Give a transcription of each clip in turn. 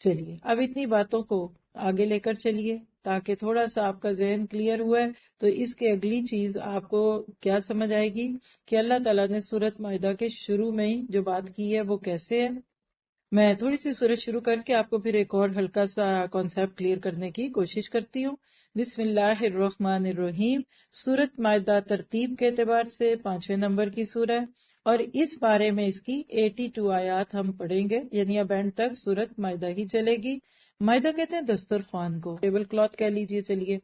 چلیے اب اتنی باتوں کو آگے لے کر چلیے تاکہ تھوڑا سا آپ کا ذہن کلیئر ہوا ہے تو اس کی اگلی چیز آپ کو کیا سمجھ آئے گی کہ اللہ تعالیٰ نے سورۃ مائدہ کے شروع میں ہی جو بات کی ہے وہ کیسے ہے. میں تھوڑی سی سورت شروع کر کے آپ کو پھر ایک اور ہلکا سا کانسیپٹ کلیئر کرنے کی کوشش کرتی ہوں. بسم اللہ الرحمن الرحیم. سورۃ مائدہ ترتیب کے اعتبار سے 5ویں نمبر کی سورہ ہے اور اس بارے میں اس کی 82 آیات ہم پڑھیں گے، یعنی اب اینڈ تک سورۃ مائدہ ہی چلے گی. مائدہ کہتے ہیں دسترخوان کو، ٹیبل کلاتھ کہہ لیجئے چلیے.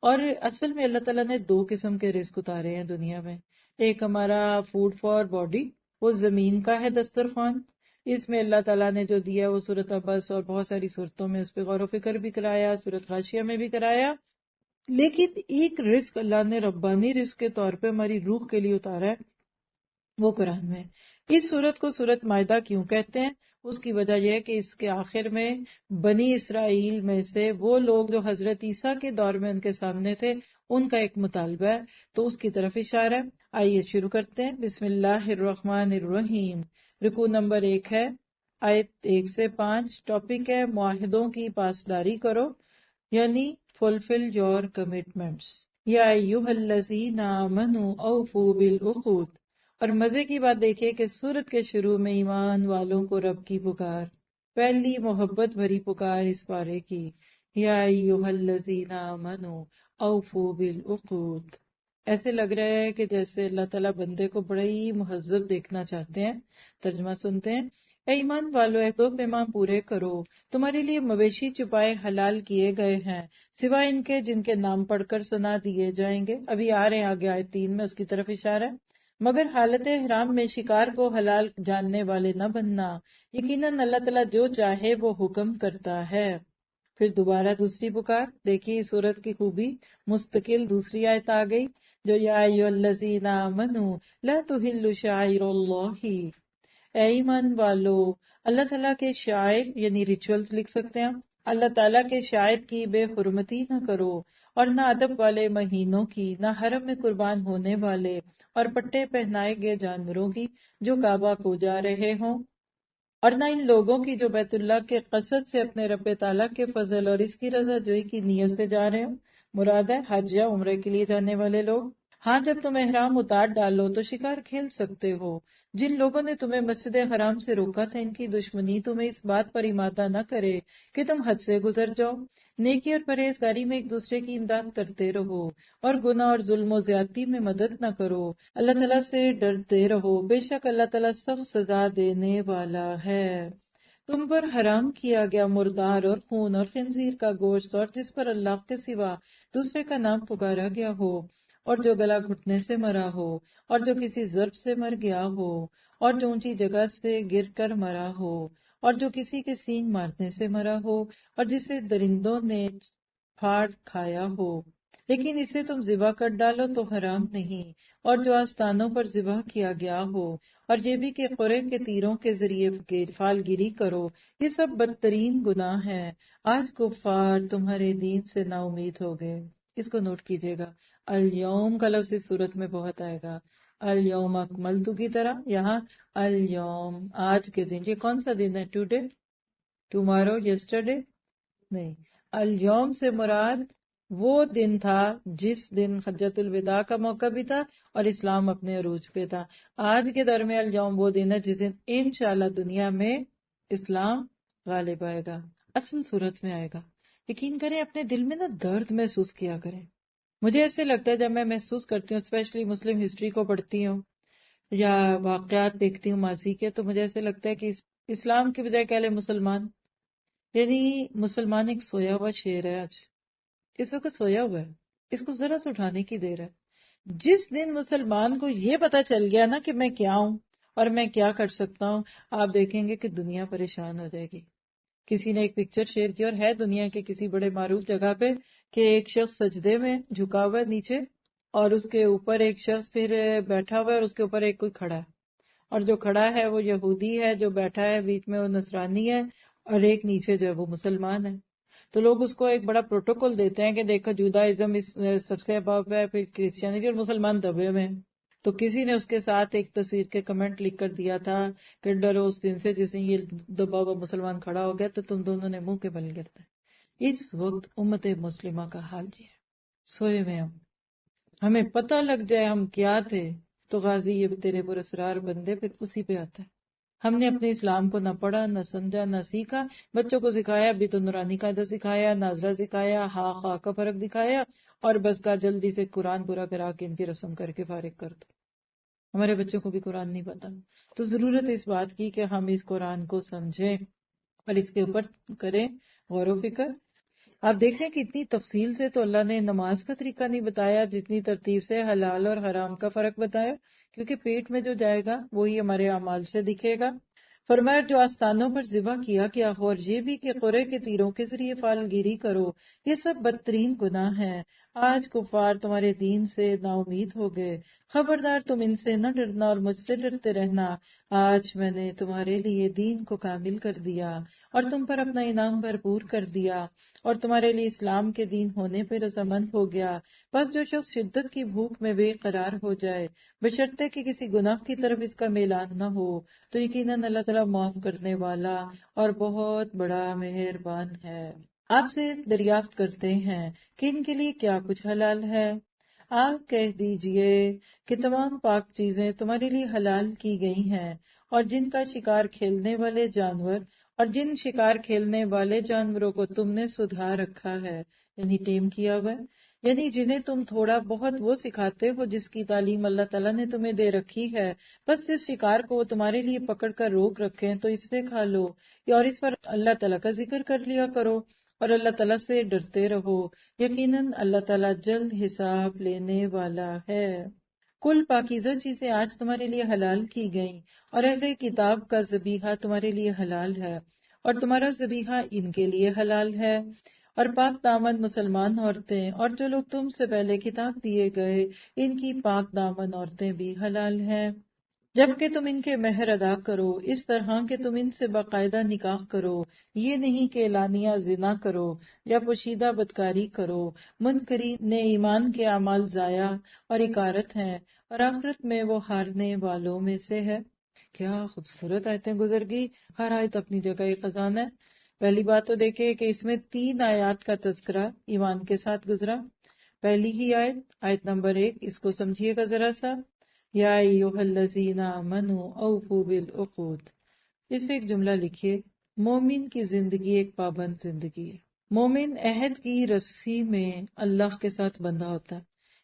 اور اصل میں اللہ تعالیٰ نے 2 قسم کے رزق اتارے ہیں دنیا میں. ایک ہمارا فوڈ فار باڈی، وہ زمین کا ہے دسترخوان. اس میں اللہ تعالیٰ نے جو دیا وہ سورۃ عبس اور بہت ساری صورتوں میں اس پہ غور و فکر بھی کرایا، سورۃ غاشیہ میں بھی کرایا. لیکن ایک رزق اللہ نے ربانی رزق کے طور پہ ہماری روح کے لیے اتارا ہے، وہ قرآن میں. اس سورت کو سورت مائدہ کیوں کہتے ہیں؟ اس کی وجہ یہ ہے کہ اس کے آخر میں بنی اسرائیل میں سے وہ لوگ جو حضرت عیسیٰ کے دور میں ان کے سامنے تھے، ان کا ایک مطالبہ ہے، تو اس کی طرف اشارہ ہے. آئیے شروع کرتے ہیں. بسم اللہ الرحمن الرحیم. رکوع نمبر 1 ہے، آیت 1 سے 5. ٹاپک ہے معاہدوں کی پاسداری کرو، یعنی فلفل یور کمٹمنٹس. یا ایھا الذین آمنوا اوفوا بالعقود. اور مزے کی بات دیکھیے کہ سورت کے شروع میں ایمان والوں کو رب کی پکار، پہلی محبت بھری پکار اس پارے کی، یا ایھا الذین آمنوا اوفوا بالعقود. ایسے لگ رہا ہے کہ جیسے اللہ تعالیٰ بندے کو بڑا ہی مہذب دیکھنا چاہتے ہیں. ترجمہ سنتے ہیں. اے ایمان والو، عہد و پیمان پورے کرو، تمہارے لیے مویشی چھپائے حلال کیے گئے ہیں سوائے ان کے جن کے نام پڑھ کر سنا دیے جائیں گے. ابھی آ رہے ہیں آگے آیت 3 میں، اس کی طرف اشارہ ہے. مگر حالت حرام میں شکار کو حلال جاننے والے نہ بننا، یقیناً اللہ تعالیٰ جو چاہے وہ حکم کرتا ہے. پھر دوبارہ دوسری پکار دیکھیے، اس صورت کی خوبی، مستقل دوسری آیت آ گئی جو یا ایھا الذین آمنوا لا تحلوا شعائر اللہ. اے ایمان والو، اللہ تعالیٰ کے شاعر یعنی ریچولز لکھ سکتے ہیں، اللہ تعالیٰ کے شاعر کی بے حرمتی نہ کرو، اور نہ ادب والے مہینوں کی، نہ حرم میں قربان ہونے والے اور پٹے پہنائے گئے جانوروں کی جو کعبہ کو جا رہے ہوں، اور نہ ان لوگوں کی جو بیت اللہ کے قصد سے اپنے رب تعالیٰ کے فضل اور اس کی رضا جوئی کی نیت سے جا رہے ہوں. مراد ہے حج یا عمرے کے لیے جانے والے لوگ. ہاں، جب تم احرام اتار ڈالو تو شکار کھیل سکتے ہو. جن لوگوں نے تمہیں مسجد حرام سے روکا تھا، ان کی دشمنی تمہیں اس بات پر امادہ نہ کرے کہ تم حد سے گزر جاؤ. نیکی اور پرہیزگاری میں ایک دوسرے کی امداد کرتے رہو، اور گناہ اور ظلم و زیادتی میں مدد نہ کرو. اللہ تعالیٰ سے ڈرتے رہو، بے شک اللہ تعالیٰ سخت سزا دینے والا ہے. تم پر حرام کیا گیا مردار اور خون اور خنزیر کا گوشت، اور جس پر اللہ کے سوا دوسرے کا نام پکارا گیا ہو، اور جو گلا گھٹنے سے مرا ہو، اور جو کسی ضرب سے مر گیا ہو، اور جو اونچی جگہ سے گر کر مرا ہو، اور جو کسی کے سینگ مارنے سے مرا ہو، اور جسے درندوں نے پھاڑ کھایا ہو، لیکن اسے تم ذبح کر ڈالو تو حرام نہیں. اور جو آستانوں پر ذبح کیا گیا ہو، اور یہ بھی کہ قرے کے تیروں کے ذریعے فالگیری کرو، یہ سب بدترین گناہ ہیں. آج کفار تمہارے دین سے نا امید ہو گئے. اس کو نوٹ کیجیے گا، الیوم کا لفظ اس صورت میں بہت آئے گا. الیوم اکملتو کی طرح یہاں الیوم آج کے دن. یہ کون سا دن ہے؟ ٹوڈے، ٹمارو، یسٹرڈے نہیں. الیوم سے مراد وہ دن تھا جس دن حجۃ الوداع کا موقع بھی تھا اور اسلام اپنے عروج پہ تھا. آج کے دور میں الیوم وہ دن ہے جس دن انشاءاللہ دنیا میں اسلام غالب آئے گا، اصل صورت میں آئے گا. یقین کریں، اپنے دل میں نا درد محسوس کیا کریں. مجھے ایسے لگتا ہے جب میں محسوس کرتی ہوں، اسپیشلی مسلم ہسٹری کو پڑھتی ہوں یا واقعات دیکھتی ہوں ماضی کے، تو مجھے ایسے لگتا ہے کہ اسلام کی بجائے کہہ لیں مسلمان، یعنی مسلمان ایک سویا ہوا شیر ہے. آج اس وقت سویا ہوا ہے، اس کو ذرا سے اٹھانے کی دیر ہے. جس دن مسلمان کو یہ پتا چل گیا نا کہ میں کیا ہوں اور میں کیا کر سکتا ہوں، آپ دیکھیں گے کہ دنیا پریشان ہو جائے گی. کسی نے ایک پکچر شیئر کی، اور ہے دنیا کے کسی بڑے معروف جگہ پہ، کہ ایک شخص سجدے میں جھکا ہوا ہے نیچے، اور اس کے اوپر ایک شخص پھر بیٹھا ہوا ہے، اور اس کے اوپر ایک کوئی کھڑا ہے، اور جو کھڑا ہے وہ یہودی ہے، جو بیٹھا ہے بیچ میں وہ نصرانی ہے، اور ایک نیچے جو ہے وہ مسلمان ہے. تو لوگ اس کو ایک بڑا پروٹوکول دیتے ہیں کہ دیکھو جودائزم اس سب سے ابو ہے، پھر کرسچینٹی، اور مسلمان دبے میں. تو کسی نے اس کے ساتھ ایک تصویر کے کمنٹ لکھ کر دیا تھا کہ ڈرو اس دن سے جس دن یہ دبا ہوا مسلمان کھڑا ہو گیا تو تم دونوں نے منہ کے بل گرتے. اس وقت امت مسلمہ کا حال یہ ہے. سوئے میں ہمیں پتہ لگ جائے ہم کیا تھے تو غازی یہ تیرے پراسرار بندے پھر اسی پہ آتا ہے. ہم نے اپنے اسلام کو نہ پڑھا، نہ سمجھا، نہ سیکھا. بچوں کو سکھایا ابھی تو نورانی قاعدہ سکھایا، نازلہ سکھایا، ہا خا کا فرق دکھایا، اور بس کا جلدی سے قرآن پورا کرا کے ان کی رسم کر کے فارغ کر دو. ہمارے بچوں کو بھی قرآن نہیں پتا. تو ضرورت ہے اس بات کی کہ ہم اس قرآن کو سمجھیں اور اس کے اوپر کریں غور و فکر. آپ دیکھیں کہ اتنی تفصیل سے تو اللہ نے نماز کا طریقہ نہیں بتایا جتنی ترتیب سے حلال اور حرام کا فرق بتایا، کیونکہ پیٹ میں جو جائے گا وہی ہمارے اعمال سے دکھے گا. فرمایا جو آستانوں پر ذبح کیا اور یہ بھی کہ قرے کے تیروں کے ذریعے فال گیری کرو، یہ سب بدترین گناہ ہیں. آج کفار تمہارے دین سے نا امید ہو گئے. خبردار تم ان سے نہ ڈرنا اور مجھ سے ڈرتے رہنا. آج میں نے تمہارے لیے دین کو کامل کر دیا اور تم پر اپنا انعام بھرپور کر دیا اور تمہارے لیے اسلام کے دین ہونے پہ رضامند ہو گیا. بس جو شخص شدت کی بھوک میں بے قرار ہو جائے بشرطے کہ کسی گناہ کی طرف اس کا میلان نہ ہو تو یقیناً اللہ تعالیٰ معاف کرنے والا اور بہت بڑا مہربان ہے. آپ سے دریافت کرتے ہیں کہ ان کے لیے کیا کچھ حلال ہے. آپ کہہ دیجئے کہ تمام پاک چیزیں تمہارے لیے حلال کی گئی ہیں اور جن کا شکار کھیلنے والے جانور اور جن شکار کھیلنے والے جانوروں کو تم نے سدھا رکھا ہے یعنی ٹیم کیا ہوا ہے، یعنی جنہیں تم تھوڑا بہت وہ سکھاتے ہو جس کی تعلیم اللہ تعالیٰ نے تمہیں دے رکھی ہے، بس اس شکار کو وہ تمہارے لیے پکڑ کر روک رکھیں تو اس سے کھا لو اور اس پر اللہ تعالیٰ کا ذکر کر لیا کرو اور اللہ تعالیٰ سے ڈرتے رہو. یقیناً اللہ تعالیٰ جلد حساب لینے والا ہے. کل پاکیزہ چیزیں آج تمہارے لیے حلال کی گئیں اور اہل کتاب کا ذبیحہ تمہارے لیے حلال ہے اور تمہارا ذبیحہ ان کے لیے حلال ہے. اور پاک دامن مسلمان عورتیں اور جو لوگ تم سے پہلے کتاب دیے گئے ان کی پاک دامن عورتیں بھی حلال ہیں، جبکہ تم ان کے مہر ادا کرو اس طرح کہ تم ان سے باقاعدہ نکاح کرو، یہ نہیں کہ اعلانیہ زنا کرو یا پوشیدہ بدکاری کرو. منکرین نے ایمان کے اعمال ضائع اور اکارت ہیں اور آخرت میں وہ ہارنے والوں میں سے ہے. کیا خوبصورت آیتیں گزر گئی. ہر آیت اپنی جگہ ایک خزانہ ہے. پہلی بات تو دیکھیں کہ اس میں 3 آیات کا تذکرہ ایمان کے ساتھ گزرا. پہلی ہی آیت نمبر 1، اس کو سمجھیے گا ذرا سا. یا ایھا الذین آمنوا اوفوا بالعقود. اس پہ ایک جملہ لکھیے، مومن کی زندگی ایک پابند زندگی ہے. مومن عہد کی رسی میں اللہ کے ساتھ بندھا ہوتا ہے.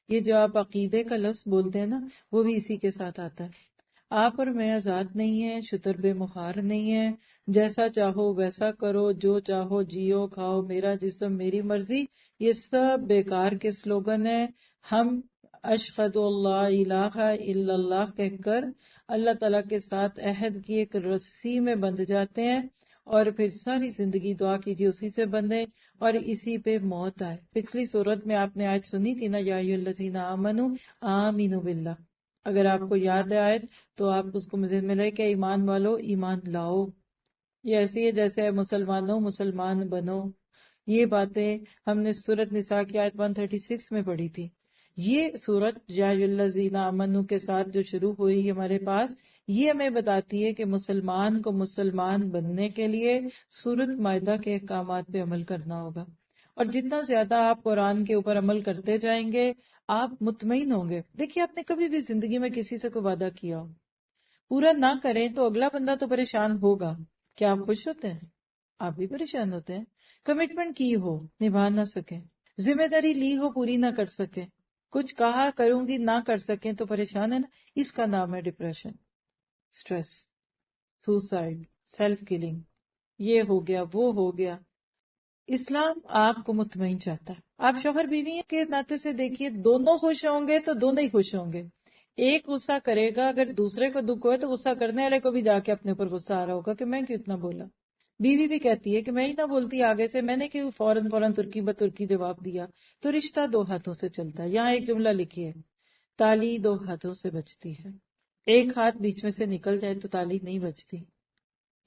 یہ جو آپ عقیدے کا لفظ بولتے ہیں نا وہ بھی اسی کے ساتھ آتا ہے. آپ اور میں آزاد نہیں ہیں، شتر بے مہار نہیں ہے، جیسا چاہو ویسا کرو، جو چاہو جیو کھاؤ، میرا جسم میری مرضی، یہ سب بیکار کے سلوگن ہیں. ہم اشہد اللہ الہ الا اللہ کہہ کر اللہ تعالیٰ کے ساتھ عہد کی ایک رسی میں بندھ جاتے ہیں اور پھر ساری زندگی دعا کیجیے اسی سے بندھے اور اسی پہ موت آئے. پچھلی صورت میں آپ نے آیت سنی تھی نا، یا ایھا الذین آمنوا آمنوا باللہ. اگر آپ کو یاد ہے آیت تو آپ اس کو مزید میں لے کہ ایمان والو ایمان لاؤ. یہ ایسی ہے جیسے مسلمانوں مسلمان بنو. یہ باتیں ہم نے سورۃ نساء کی آیت 136 میں پڑھی تھی. یہ سورت یا ایھا الذین آمنوا کے ساتھ جو شروع ہوئی ہمارے پاس، یہ ہمیں بتاتی ہے کہ مسلمان کو مسلمان بننے کے لیے سورۃ مائدہ کے احکامات پہ عمل کرنا ہوگا. اور جتنا زیادہ آپ قرآن کے اوپر عمل کرتے جائیں گے آپ مطمئن ہوں گے. دیکھیے آپ نے کبھی بھی زندگی میں کسی سے کوئی وعدہ کیا ہو، پورا نہ کریں تو اگلا بندہ تو پریشان ہوگا. کیا آپ خوش ہوتے ہیں؟ آپ بھی پریشان ہوتے ہیں. کمٹمنٹ کی ہو نبھا نہ سکیں، ذمہ داری لی ہو پوری نہ کر سکیں، کچھ کہا کروں گی نہ کر سکیں تو پریشان ہے نا. اس کا نام ہے depression, stress, suicide, self killing. یہ ہو گیا وہ ہو گیا. اسلام آپ کو مطمئن چاہتا ہے. آپ شوہر بیوی کے ناطے سے دیکھیے، دونوں خوش ہوں گے تو دونوں ہی خوش ہوں گے. ایک غصہ کرے گا، اگر دوسرے کو دکھ ہوئے تو غصہ کرنے والے کو بھی جا کے اپنے اوپر غصہ آ رہا ہوگا کہ میں کیوں اتنا بولا. بیوی بھی کہتی ہے کہ میں ہی نہ بولتی آگے سے، میں نے کیوں فوراً ترکی بترکی جواب دیا. تو رشتہ 2 ہاتھوں سے چلتا ہے. یہاں ایک جملہ لکھیے، تالی 2 ہاتھوں سے بجتی ہے. ایک ہاتھ بیچ میں سے نکل جائے تو تالی نہیں بجتی.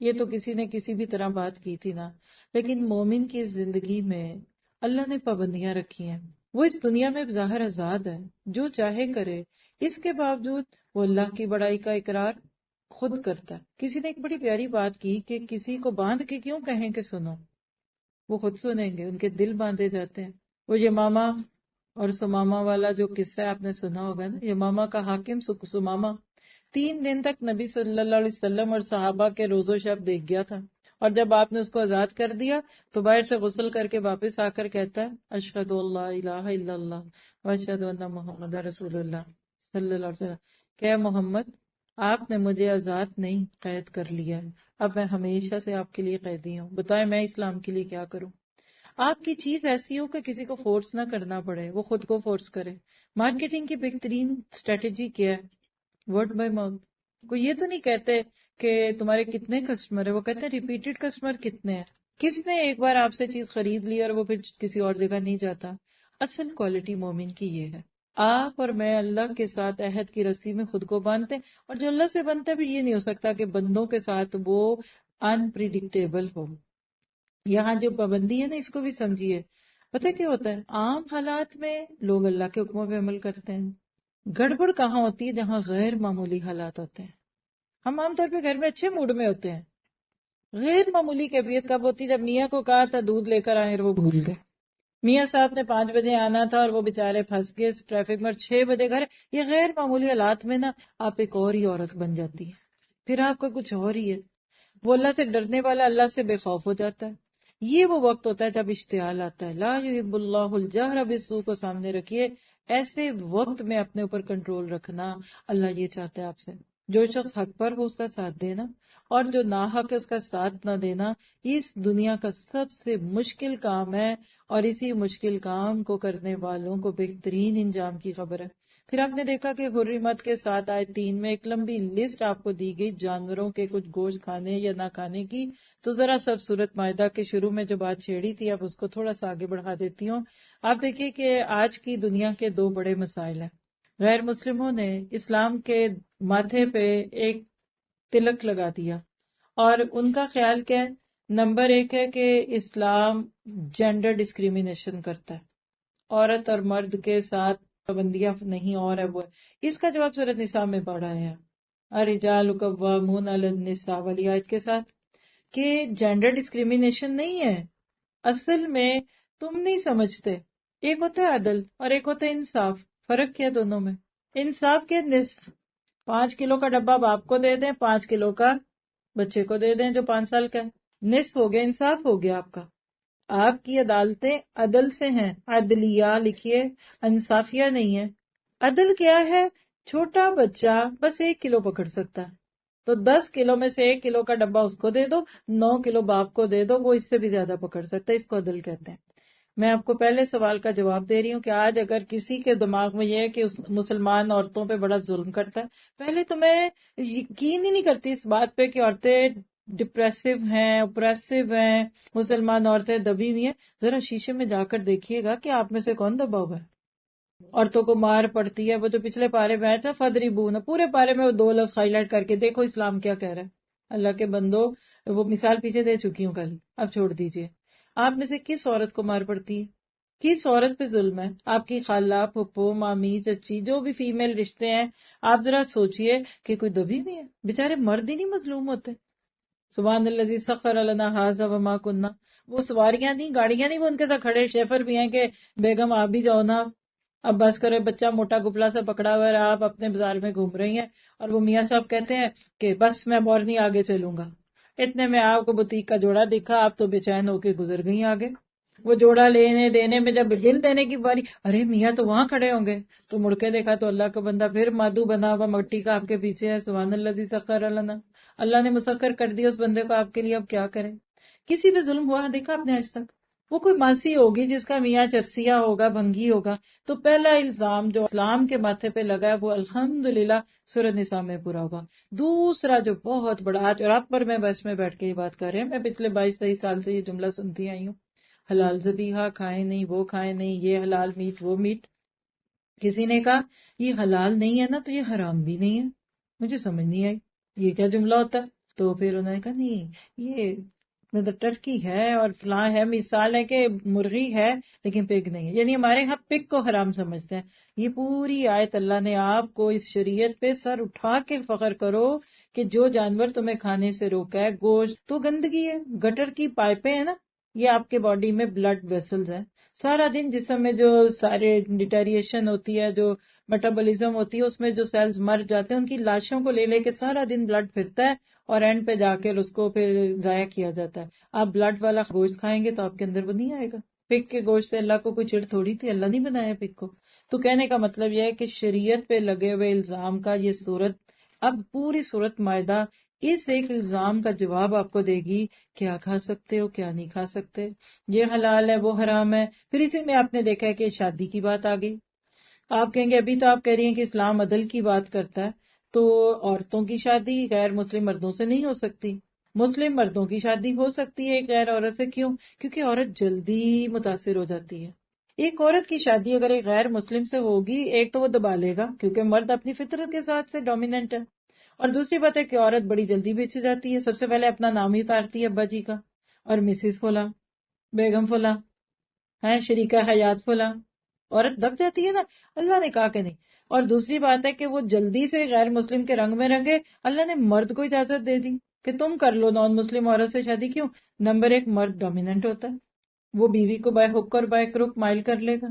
یہ تو کسی نے کسی بھی طرح بات کی تھی نا. لیکن مومن کی زندگی میں اللہ نے پابندیاں رکھی ہیں. وہ اس دنیا میں ظاہر آزاد ہے، جو چاہے کرے، اس کے باوجود وہ اللہ کی بڑائی کا اقرار خود کرتا ہے. کسی نے ایک بڑی پیاری بات کی کہ کسی کو باندھ کے کیوں کہیں کہ سنو، وہ خود سنیں گے، ان کے دل باندھے جاتے ہیں. وہ یمامہ اور سمامہ والا جو قصہ آپ نے سنا ہوگا نا، یمامہ کا حاکم سمامہ 3 دن تک نبی صلی اللہ علیہ وسلم اور صحابہ کے روز و شب دیکھ گیا تھا، اور جب آپ نے اس کو آزاد کر دیا تو باہر سے غسل کر کے واپس آ کر کہتا ہے اشہد اللہ الہ الا اللہ واشہد ان محمد رسول اللہ صلی اللہ علیہ وسلم، کہ محمد آپ نے مجھے آزاد نہیں قید کر لیا ہے، اب میں ہمیشہ سے آپ کے لیے قیدی ہوں، بتائیں میں اسلام کے لیے کیا کروں. آپ کی چیز ایسی ہو کہ کسی کو فورس نہ کرنا پڑے، وہ خود کو فورس کرے. مارکیٹنگ کی بہترین اسٹریٹجی کیا ہے؟ Word by mouth. کوئی یہ تو نہیں کہتے کہ تمہارے کتنے کسٹمر ہیں، وہ کہتے ہیں ریپیٹڈ کسٹمر کتنے ہیں. کس نے ایک بار آپ سے چیز خرید لی اور وہ پھر کسی اور جگہ نہیں جاتا. اصل کوالٹی مومن کی یہ ہے. آپ اور میں اللہ کے ساتھ عہد کی رسی میں خود کو باندھتے ہیں، اور جو اللہ سے بنتا ہے پھر یہ نہیں ہو سکتا کہ بندوں کے ساتھ وہ انپریڈکٹیبل ہو. یہاں جو پابندی ہے نا، اس کو بھی سمجھیے. پتہ کیا ہوتا ہے، عام حالات میں لوگ اللہ کے حکموں پہ عمل کرتے ہیں. گڑبڑ کہاں ہوتی ہے؟ جہاں غیر معمولی حالات ہوتے ہیں. ہم عام طور پہ گھر میں اچھے موڈ میں ہوتے ہیں. غیر معمولی کیفیت کب ہوتی ہے؟ جب میاں کو کہا تھا دودھ لے کر آئیں اور وہ بھول گئے. میاں صاحب نے 5 بجے آنا تھا اور وہ بےچارے پھنس گئے ٹریفک میں، 6 بجے گھر. یہ غیر معمولی حالات میں نا آپ ایک اور ہی عورت بن جاتی ہے، پھر آپ کا کچھ اور ہی ہے. وہ اللہ سے ڈرنے والا اللہ سے بے خوف ہو جاتا ہے. یہ وہ وقت ہوتا ہے جب اشتعال آتا ہے. لا یحب اللہ الجہر بالسوء کو سامنے رکھیے. ایسے وقت میں اپنے اوپر کنٹرول رکھنا اللہ یہ چاہتا ہے آپ سے. جو شخص حق پر ہو اس کا ساتھ دینا، اور جو ناحق ہے اس کا ساتھ نہ دینا. اس دنیا کا سب سے مشکل کام ہے، اور اسی مشکل کام کو کرنے والوں کو بہترین انجام کی خبر ہے. پھر آپ نے دیکھا کہ حرمت کے ساتھ آئے 3 میں ایک لمبی لسٹ آپ کو دی گئی جانوروں کے کچھ گوشت کھانے یا نہ کھانے کی. تو ذرا سب سورت مائدہ کے شروع میں جو بات چھیڑی تھی اب اس کو تھوڑا سا آگے بڑھا دیتی ہوں. آپ دیکھیے کہ آج کی دنیا کے 2 بڑے مسائل ہیں. غیر مسلموں نے اسلام کے ماتھے پہ ایک تلک لگا دیا، اور ان کا خیال کیا ہے؟ نمبر 1 ہے کہ اسلام جینڈر ڈسکریمنیشن کرتا ہے، عورت اور مرد کے ساتھ پابندیاں نہیں اور ہے وہ ہے. اس کا جواب سورۃ نساء میں پڑھا ہے الرجال قوامون علی النساء والی آیت کے ساتھ، کہ جینڈر ڈسکریمنیشن نہیں ہے. اصل میں تم نہیں سمجھتے، ایک ہوتا ہے عدل اور ایک ہوتا ہے انصاف. فرق کیا دونوں میں؟ انصاف کے نصف، 5 کلو کا ڈبہ باپ کو دے دیں، 5 کلو کا بچے کو دے دیں جو 5 سال کا ہے. نصف ہو گیا، انصاف ہو گیا آپ کا. آپ کی عدالتیں عدل سے ہیں، عدلیہ لکھیے، انصافیہ نہیں ہے. عدل کیا ہے؟ چھوٹا بچہ بس 1 کلو پکڑ سکتا ہے تو 10 کلو میں سے 1 کلو کا ڈبہ اس کو دے دو، 9 کلو باپ کو دے دو، وہ اس سے بھی زیادہ پکڑ سکتا ہے. اس کو عدل کہتے ہیں. میں آپ کو پہلے سوال کا جواب دے رہی ہوں کہ آج اگر کسی کے دماغ میں یہ ہے کہ اس مسلمان عورتوں پہ بڑا ظلم کرتا ہے، پہلے تو میں یقین ہی نہیں کرتی اس بات پہ کہ عورتیں ڈپریسو ہیں، اپریسو ہیں، مسلمان عورتیں دبی ہوئی ہیں. ذرا شیشے میں جا کر دیکھیے گا کہ آپ میں سے کون دبا ہوا ہے. عورتوں کو مار پڑتی ہے. وہ جو پچھلے پارے میں آیا تھا فَضْرِبُوهُنَّ، پورے پارے میں وہ 2 لفظ ہائی لائٹ کر کے دیکھو اسلام کیا کہہ رہا ہے. اللہ کے بندو، وہ مثال پیچھے دے چکی ہوں کل، اب چھوڑ دیجئے. آپ میں سے کس عورت کو مار پڑتی ہے؟ کس عورت پہ ظلم ہے؟ آپ کی خالہ، پھپھو، مامی، چچی، جو بھی فیمیل رشتے ہیں، آپ ذرا سوچئے کہ کوئی دبی بھی ہے. بیچارے مرد ہی نہیں مظلوم ہوتے. سبحان الذی سخر لنا ھذا وما کننا. وہ سواریاں نہیں، گاڑیاں نہیں، وہ ان کے ساتھ کھڑے شیفر بھی ہیں کہ بیگم آپ بھی جاؤ نا، اب بس کرے. بچہ موٹا گپلا سا پکڑا ہوا ہے، آپ اپنے بازار میں گھوم رہی ہیں اور وہ میاں صاحب کہتے ہیں کہ بس میں اور نہیں آگے چلوں گا. اتنے میں آپ کو بوتیک کا جوڑا دکھا، آپ تو بے چین ہو کے گزر گئی آگے. وہ جوڑا لینے دینے میں جب بل دینے کی باری، ارے میاں تو وہاں کھڑے ہوں گے، تو مڑ کے دیکھا تو اللہ کا بندہ پھر مادو بنا ہوا مٹی کا آپ کے پیچھے ہے. سبحان الذی سخر لنا، اللہ نے مسخر کر دیا اس بندے کو آپ کے لیے. اب کیا کریں؟ کسی پہ ظلم ہوا دیکھا آپ نے آج تک؟ وہ کوئی ماسی ہوگی جس کا میاں چرسیا ہوگا، بھنگی ہوگا. تو پہلا الزام جو اسلام کے ماتھے پہ لگا ہے وہ الحمدللہ سورۃ نساء میں پورا ہوا. دوسرا جو بہت بڑا، آج اور آپ پر میں بس میں بیٹھ کے یہ بات کر رہے ہیں، میں پچھلے 22-23 سال سے یہ جملہ سنتی آئی ہوں، حلال ذبیحہ کھائیں نہیں، وہ کھائیں نہیں، یہ حلال میٹ وہ میٹ. کسی نے کہا یہ حلال نہیں ہے نا تو یہ حرام بھی نہیں ہے. مجھے سمجھ نہیں آئی یہ کیا جملہ ہوتا ہے. تو پھر انہوں نے کہا نہیں، یہ مطلب ٹرکی ہے اور فلاں ہے، مثال ہے کہ مرغی ہے لیکن پگ نہیں ہے، یعنی ہمارے یہاں پگ کو حرام سمجھتے ہیں. یہ پوری آیت اللہ نے آپ کو اس شریعت پہ سر اٹھا کے فخر کرو کہ جو جانور تمہیں کھانے سے روکا ہے، گوشت تو گندگی ہے، گٹر کی پائپیں ہیں نا، یہ آپ کے باڈی میں بلڈ ویسلز ہیں. سارا دن جسم میں جو سارے ڈیٹیریشن ہوتی ہے، جو میٹابولزم ہوتی ہے، اس میں جو سیلز مر جاتے ہیں ان کی لاشوں کو لے لے کے سارا دن بلڈ پھرتا ہے اور اینڈ پہ جا کر اس کو پھر ضائع کیا جاتا ہے. آپ بلڈ والا گوشت کھائیں گے تو آپ کے اندر وہ نہیں آئے گا. پگ کے گوشت سے اللہ کو کوئی چڑ تھوڑی تھی، اللہ نہیں بنایا پگ کو. تو کہنے کا مطلب یہ ہے کہ شریعت پہ لگے ہوئے الزام کا یہ صورت، اب پوری صورت مائدہ اس ایک الزام کا جواب آپ کو دے گی، کیا کھا سکتے ہو کیا نہیں کھا سکتے، یہ حلال ہے وہ حرام ہے. پھر اسی میں آپ نے دیکھا ہے کہ شادی کی بات آ گئی. آپ کہیں گے ابھی تو آپ کہہ رہی ہیں کہ اسلام عدل کی بات کرتا ہے، تو عورتوں کی شادی غیر مسلم مردوں سے نہیں ہو سکتی، مسلم مردوں کی شادی ہو سکتی ہے ایک غیر عورت سے. کیوں؟ کیونکہ عورت جلدی متاثر ہو جاتی ہے. ایک عورت کی شادی اگر ایک غیر مسلم سے ہوگی، ایک تو وہ دبا لے گا کیونکہ مرد اپنی فطرت کے ساتھ سے ڈومیننٹ ہے، اور دوسری بات ہے کہ عورت بڑی جلدی بچ جاتی ہے. سب سے پہلے اپنا نام ہی اتارتی ہے ابا جی کا، اور مسز فلاں، بیگم فلاں، ہے شریکہ حیات فلاں، عورت دب جاتی ہے نا. اللہ نے کہا کہ نہیں. اور دوسری بات ہے کہ وہ جلدی سے غیر مسلم کے رنگ میں رنگے. اللہ نے مرد کو اجازت دے دی کہ تم کر لو نان مسلم عورت سے شادی. کیوں؟ نمبر ایک، مرد ڈومیننٹ ہوتا ہے، وہ بیوی کو بائی ہک اور بائی کروک مائل کر لے گا.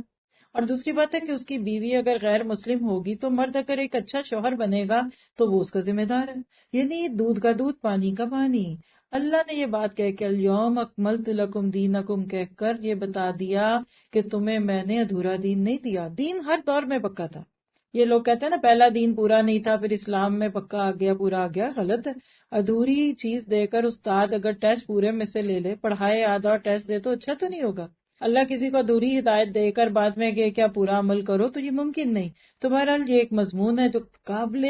اور دوسری بات ہے کہ اس کی بیوی اگر غیر مسلم ہوگی تو مرد اگر ایک اچھا شوہر بنے گا تو وہ اس کا ذمہ دار ہے. یعنی دودھ کا دودھ پانی کا پانی. اللہ نے یہ بات کہہ کے الیوم اکملت لکم دینکم کہہ کر یہ بتا دیا کہ تمہیں میں نے ادھورا دین نہیں دیا. دین ہر دور میں پکا تھا. یہ لوگ کہتے ہیں نا پہلا دین پورا نہیں تھا پھر اسلام میں پکا آ گیا پورا آ گیا. غلط ہے. ادھوری چیز دے کر استاد اگر ٹیسٹ پورے میں سے لے لے، پڑھائے آدھا ٹیسٹ دے تو اچھا تو نہیں ہوگا. اللہ کسی کو ادھوری ہدایت دے کر بعد میں کہ کیا پورا عمل کرو تو یہ ممکن نہیں. تو بہرحال یہ ایک مضمون ہے جو قابل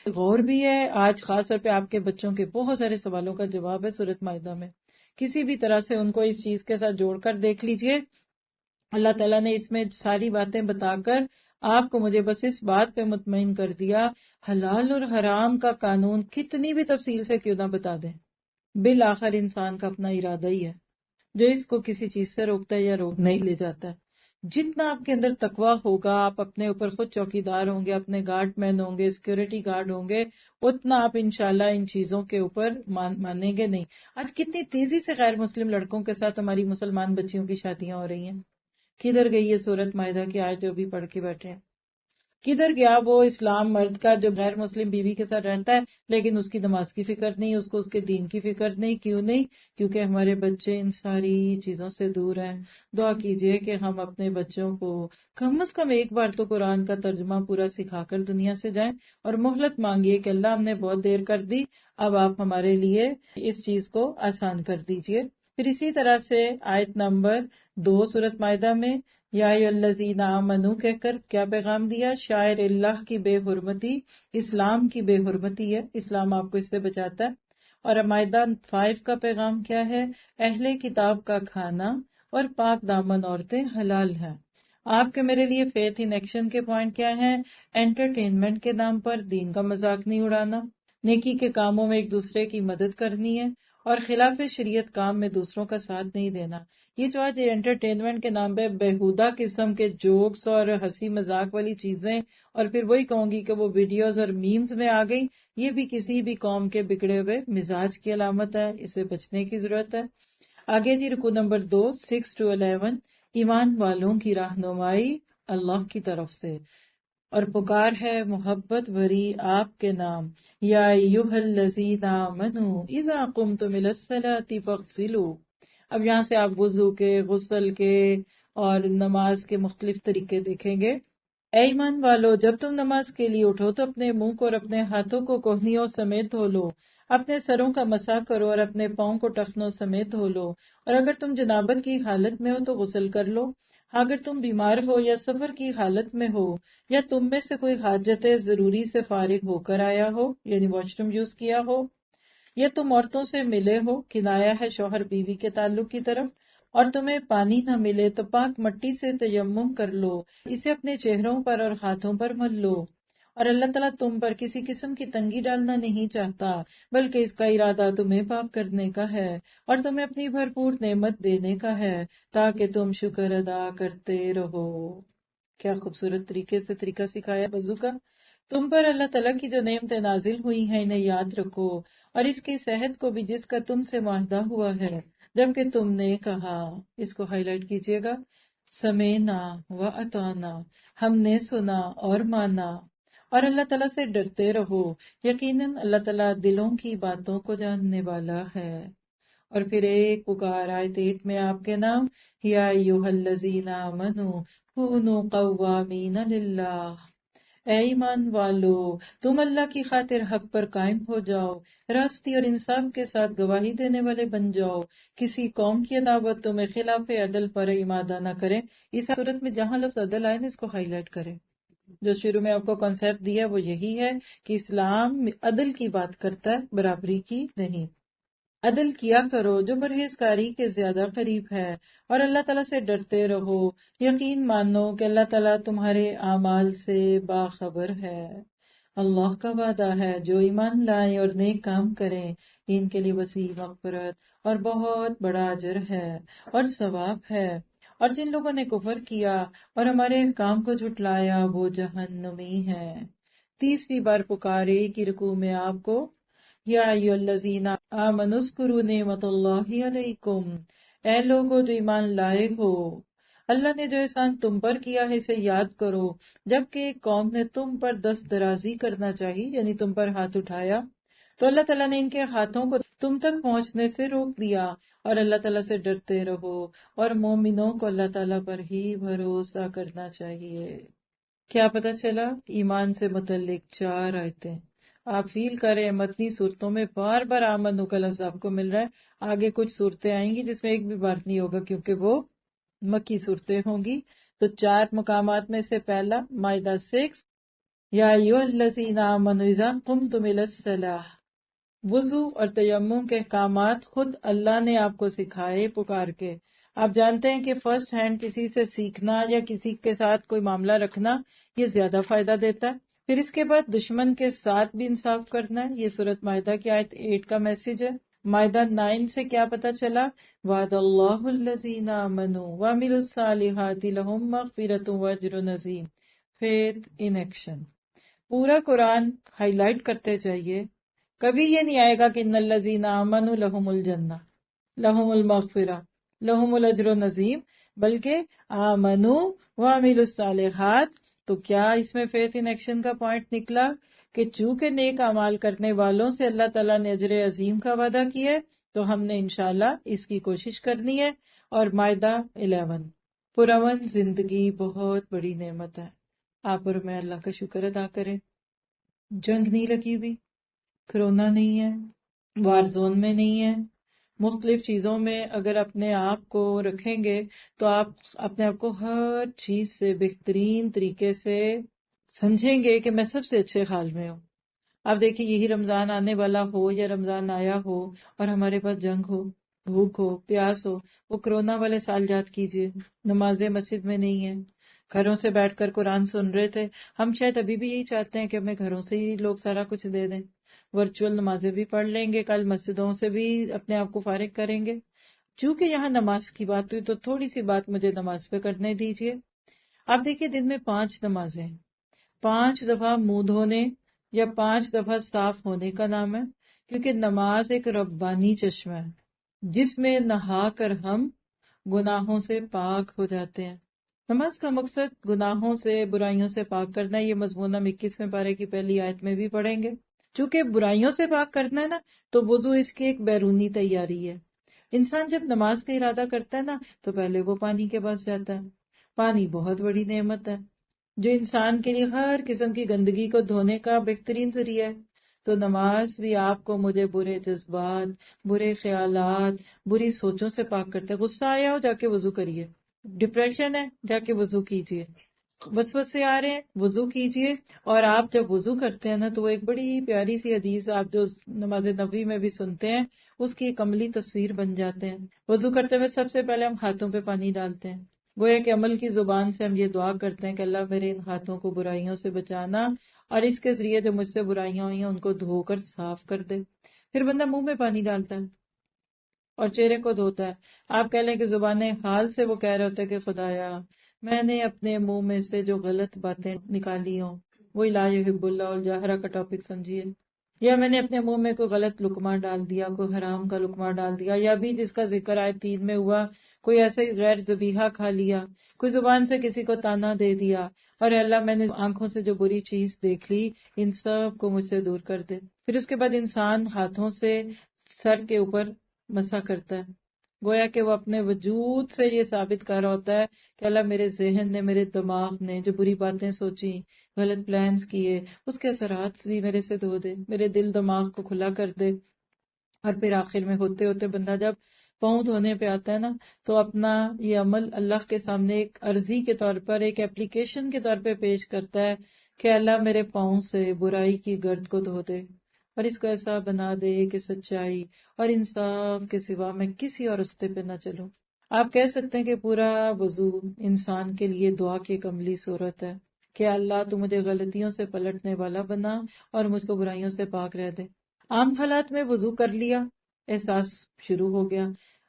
غور بھی ہے. آج خاص طور پہ آپ کے بچوں کے بہت سارے سوالوں کا جواب ہے سورۃ مائدہ میں. کسی بھی طرح سے ان کو اس چیز کے ساتھ جوڑ کر دیکھ لیجئے. اللہ تعالیٰ نے اس میں ساری باتیں بتا کر آپ کو مجھے بس اس بات پہ مطمئن کر دیا، حلال اور حرام کا قانون کتنی بھی تفصیل سے کیوں نہ بتا دیں، بالآخر انسان کا اپنا ارادہ ہی ہے جو اس کو کسی چیز سے روکتا ہے یا روک نہیں لے جاتا ہے. جتنا آپ کے اندر تقویٰ ہوگا، آپ اپنے اوپر خود چوکیدار ہوں گے، اپنے گارڈ مین ہوں گے، سیکورٹی گارڈ ہوں گے، اتنا آپ انشاءاللہ ان چیزوں کے اوپر مانیں گے نہیں. آج کتنی تیزی سے غیر مسلم لڑکوں کے ساتھ ہماری مسلمان بچیوں کی شادیاں ہو رہی ہیں. کدھر گئی ہے سورۃ مائدہ کی آیت جو ابھی پڑھ کے بیٹھے ہیں؟ کدھر گیا وہ اسلام مرد کا جو غیر مسلم بیوی کے ساتھ رہتا ہے لیکن اس کی نماز کی فکر نہیں، اس کو اس کے دین کی فکر نہیں. کیوں نہیں؟ کیونکہ ہمارے بچے ان ساری چیزوں سے دور ہیں. دعا کیجئے کہ ہم اپنے بچوں کو کم از کم ایک بار تو قرآن کا ترجمہ پورا سکھا کر دنیا سے جائیں، اور مہلت مانگیے کہ اللہ ہم نے بہت دیر کر دی، اب آپ ہمارے لیے اس چیز کو آسان کر دیجئے. پھر اسی طرح سے آیت نمبر 2 سورۃ مائدہ میں یا الذین آمنو کہہ کر کیا پیغام دیا؟ شاعر اللہ کی بے حرمتی، اسلام کی بے حرمتی ہے، اسلام آپ کو اس سے بچاتا ہے. اور مائدہ 5 کا پیغام کیا ہے؟ اہل کتاب کا کھانا اور پاک دامن عورتیں حلال ہیں. آپ کے میرے لیے فیتھ ان ایکشن کے پوائنٹ کیا ہیں؟ انٹرٹینمنٹ کے نام پر دین کا مذاق نہیں اڑانا، نیکی کے کاموں میں ایک دوسرے کی مدد کرنی ہے، اور خلاف شریعت کام میں دوسروں کا ساتھ نہیں دینا. یہ جو آج انٹرٹینمنٹ کے نام پہ بےہودہ قسم کے جوکس اور ہنسی مذاق والی چیزیں، اور پھر وہی کہوں گی کہ وہ ویڈیوز اور میمز میں آ گئی، یہ بھی کسی بھی قوم کے بگڑے ہوئے مزاج کی علامت ہے. اسے بچنے کی ضرورت ہے. آگے جی رکوع نمبر 2 6 to 11 ایمان والوں کی رہنمائی اللہ کی طرف سے، اور پکار ہے محبت بھری آپ کے نام. یا ایھا الذین آمنوا اذا قمتم الی الصلاۃ فاغسلوا. اب یہاں سے آپ وضو کے، غسل کے اور نماز کے مختلف طریقے دیکھیں گے. اے ایمان والو، جب تم نماز کے لیے اٹھو تو اپنے منہ کو اور اپنے ہاتھوں کو کوہنیوں سمیت دھو لو، اپنے سروں کا مسح کرو اور اپنے پاؤں کو ٹخنوں سمیت دھو لو، اور اگر تم جنابت کی حالت میں ہو تو غسل کر لو. اگر تم بیمار ہو یا سفر کی حالت میں ہو، یا تم میں سے کوئی حاجت ضروری سے فارغ ہو کر آیا ہو، یعنی واش روم یوز کیا ہو، یا تم عورتوں سے ملے ہو، کنایا ہے شوہر بیوی کے تعلق کی طرف، اور تمہیں پانی نہ ملے تو پاک مٹی سے تیمم کر لو، اسے اپنے چہروں پر اور ہاتھوں پر مل لو، اور اللہ تعالیٰ تم پر کسی قسم کی تنگی ڈالنا نہیں چاہتا، بلکہ اس کا ارادہ تمہیں پاک کرنے کا ہے اور تمہیں اپنی بھرپور نعمت دینے کا ہے تاکہ تم شکر ادا کرتے رہو۔ کیا خوبصورت طریقے سے طریقہ سکھایا وضو کا۔ تم پر اللہ تعالیٰ کی جو نعمتیں نازل ہوئی ہیں انہیں یاد رکھو، اور اس کی صحت کو بھی جس کا تم سے معاہدہ ہوا ہے، جبکہ تم نے کہا، اس کو ہائی لائٹ کیجیے گا، سمینا و اطعنا، ہم نے سنا اور مانا، اور اللہ تعالیٰ سے ڈرتے رہو، یقیناً اللہ تعالیٰ دلوں کی باتوں کو جاننے والا ہے۔ اور پھر ایک پکار آیت 8 میں آپ کے نام، یا ایھا الذین آمنوا کونوا قوامین للہ، اے ایمان والو تم اللہ کی خاطر حق پر قائم ہو جاؤ، راستی اور انصاف کے ساتھ گواہی دینے والے بن جاؤ، کسی قوم کی عداوت تمہیں خلاف عدل پر امادہ نہ کرے۔ اس صورت میں جہاں لفظ عدل آئے نا اس کو ہائی لائٹ کریں۔ جو شروع میں آپ کو کانسیپٹ دیا وہ یہی ہے کہ اسلام عدل کی بات کرتا ہے، برابری کی نہیں۔ عدل کیا کرو جو پرہیزکاری کے زیادہ قریب ہے، اور اللہ تعالیٰ سے ڈرتے رہو، یقین مانو کہ اللہ تعالیٰ تمہارے اعمال سے باخبر ہے۔ اللہ کا وعدہ ہے جو ایمان لائیں اور نیک کام کریں ان کے لیے وسیع مغفرت اور بہت بڑا اجر ہے اور ثواب ہے، اور جن لوگوں نے کفر کیا اور ہمارے احکام کو جھٹلایا وہ جہنمی ہے۔ 30ویں بار پکارے کی رکوع میں آپ کو، یا ایھا الذین آمنوا اذکروا نعمت اللہ علیکم، اے لوگو جو ایمان لائے ہو، اللہ نے جو احسان تم پر کیا ہے اسے یاد کرو، جبکہ ایک قوم نے تم پر دست درازی کرنا چاہی، یعنی تم پر ہاتھ اٹھایا، تو اللہ تعالیٰ نے ان کے ہاتھوں کو تم تک پہنچنے سے روک دیا، اور اللہ تعالیٰ سے ڈرتے رہو، اور مومنوں کو اللہ تعالیٰ پر ہی بھروسہ کرنا چاہیے۔ کیا پتہ چلا؟ ایمان سے متعلق 4 آیتیں آپ فیل کریں، متنی صورتوں میں بار بار آمنو کا لفظ آپ کو مل رہا ہے۔ آگے کچھ صورتیں آئیں گی جس میں ایک بھی بار نہیں ہوگا کیونکہ وہ مکی صورتیں ہوں گی۔ تو 4 مقامات میں سے پہلا مائدہ 6، یا ایھا الذین آمنوا اذا قمتم الی الصلاۃ، وضو اور تیمم کے احکامات خود اللہ نے آپ کو سکھائے پکار کے۔ آپ جانتے ہیں کہ فرسٹ ہینڈ کسی سے سیکھنا یا کسی کے ساتھ کوئی معاملہ رکھنا یہ زیادہ فائدہ دیتا ہے۔ پھر اس کے بعد دشمن کے ساتھ بھی انصاف کرنا ہے، یہ سورۃ مائدہ کی آیت 8 کا میسج ہے۔ مائدہ 9 سے کیا پتہ چلا؟ وعد اللہ الذین آمنوا وعملوا الصالحات لہم مغفرۃ واجر عظیم، فیتھ ان ایکشن۔ پورا قرآن ہائی لائٹ کرتے جائیے، کبھی یہ نہیں آئے گا کہ ان الذین آمنوا لہم الجنہ، لہم المغفرہ، لہم الاجر العظیم، بلکہ آمنوا وعملوا الصالحات۔ تو کیا اس میں فیتھ ان ایکشن کا پوائنٹ نکلا کہ چونکہ نیک اعمال کرنے والوں سے اللہ تعالیٰ نے اجر عظیم کا وعدہ کیا ہے تو ہم نے انشاءاللہ اس کی کوشش کرنی ہے۔ اور مائدہ 11، پرامن زندگی بہت بڑی نعمت ہے، آپ اور میں اللہ کا شکر ادا کریں۔ جنگ نہیں لگی ہوئی، کرونا نہیں ہے، وار زون میں نہیں ہے، مختلف چیزوں میں اگر اپنے آپ کو رکھیں گے تو آپ اپنے آپ کو ہر چیز سے بہترین طریقے سے سمجھیں گے کہ میں سب سے اچھے حال میں ہوں۔ آپ دیکھیں یہی رمضان آنے والا ہو یا رمضان آیا ہو اور ہمارے پاس جنگ ہو، بھوک ہو، پیاس ہو، وہ کرونا والے سال یاد کیجئے، نمازیں مسجد میں نہیں ہیں، گھروں سے بیٹھ کر قرآن سن رہے تھے۔ ہم شاید ابھی بھی یہی چاہتے ہیں کہ ہمیں گھروں سے ہی لوگ سارا کچھ دے دیں، ورچوئل نمازیں بھی پڑھ لیں گے، کل مسجدوں سے بھی اپنے آپ کو فارغ کریں گے۔ چونکہ یہاں نماز کی بات ہوئی تو تھوڑی سی بات مجھے نماز پہ کرنے دیجئے۔ آپ دیکھیے دن میں 5 نمازیں، 5 دفعہ منہ دھونے یا 5 دفعہ صاف ہونے کا نام ہے، کیونکہ نماز ایک ربانی چشمہ ہے جس میں نہا کر ہم گناہوں سے پاک ہو جاتے ہیں۔ نماز کا مقصد گناہوں سے، برائیوں سے پاک کرنا ہے، یہ مضمون ہم 21ویں پارے کی پہلی آیت میں بھی پڑھیں گے۔ چونکہ برائیوں سے پاک کرنا ہے نا تو وضو اس کی ایک بیرونی تیاری ہے۔ انسان جب نماز کا ارادہ کرتا ہے نا تو پہلے وہ پانی کے پاس جاتا ہے۔ پانی بہت بڑی نعمت ہے جو انسان کے لیے ہر قسم کی گندگی کو دھونے کا بہترین ذریعہ ہے۔ تو نماز بھی آپ کو مجھے برے جذبات، برے خیالات، بری سوچوں سے پاک کرتا ہے۔ غصہ آیا ہو جا کے وضو کریے، ڈپریشن ہے جا کے وضو کیجیے، وسوسے آ رہے ہیں وضو کیجیے۔ اور آپ جب وضو کرتے ہیں نا تو وہ ایک بڑی پیاری سی حدیث آپ جو نماز نبوی میں بھی سنتے ہیں اس کی ایک عملی تصویر بن جاتے ہیں۔ وضو کرتے ہوئے سب سے پہلے ہم ہاتھوں پہ پانی ڈالتے ہیں، گویا کہ عمل کی زبان سے ہم یہ دعا کرتے ہیں کہ اللہ میرے ان ہاتھوں کو برائیوں سے بچانا اور اس کے ذریعے جو مجھ سے برائیاں ہوئی ہیں ان کو دھو کر صاف کر دے. پھر بندہ منہ میں پانی ڈالتا ہے اور چہرے کو دھوتا ہے. آپ کہہ لیں کہ زبان حال سے وہ کہہ رہے ہوتے ہیں کہ خدایا میں نے اپنے منہ میں سے جو غلط باتیں نکالی ہوں، وہی لا یحب اللہ الجاہرہ کا ٹاپک سمجھیے، یا میں نے اپنے منہ میں کوئی غلط لقمہ ڈال دیا، کوئی حرام کا لقمہ ڈال دیا، یا بھی جس کا ذکر آئے 3 میں ہوا، کوئی ایسے غیر ذبیحہ کھا لیا، کوئی زبان سے کسی کو تانا دے دیا، اور اللہ میں نے آنکھوں سے جو بری چیز دیکھ لی ان سب کو مجھ سے دور کر دے. پھر اس کے بعد انسان ہاتھوں سے سر کے اوپر مسح کرتا ہے، گویا کہ وہ اپنے وجود سے یہ ثابت کر رہا ہوتا ہے کہ اللہ میرے ذہن نے، میرے دماغ نے جو بری باتیں سوچی، غلط پلانز کیے، اس کے اثرات بھی میرے سے دھو دے، میرے دل دماغ کو کھلا کر دے. اور پھر آخر میں ہوتے ہوتے بندہ جب پاؤں دھونے پہ آتا ہے نا، تو اپنا یہ عمل اللہ کے سامنے ایک عرضی کے طور پر، ایک اپلیکیشن کے طور پہ پیش کرتا ہے کہ اللہ میرے پاؤں سے برائی کی گرد کو دھو دے اور اس کو ایسا بنا دے کہ سچائی اور انصاف کے سوا میں کسی اور رستے پہ نہ چلوں. آپ کہہ سکتے ہیں کہ پورا وضو انسان کے لیے دعا کی ایک عملی صورت ہے کہ اللہ تو مجھے غلطیوں سے پلٹنے والا بنا اور مجھ کو برائیوں سے پاک رہ دے. عام حالات میں وضو کر لیا، احساس شروع ہو گیا.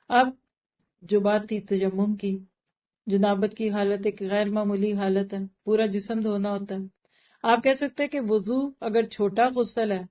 اب جو بات تھی تیمم کی، جنابت کی حالت ایک غیر معمولی حالت ہے، پورا جسم دھونا ہوتا ہے. آپ کہہ سکتے ہیں کہ وضو اگر چھوٹا غسل ہے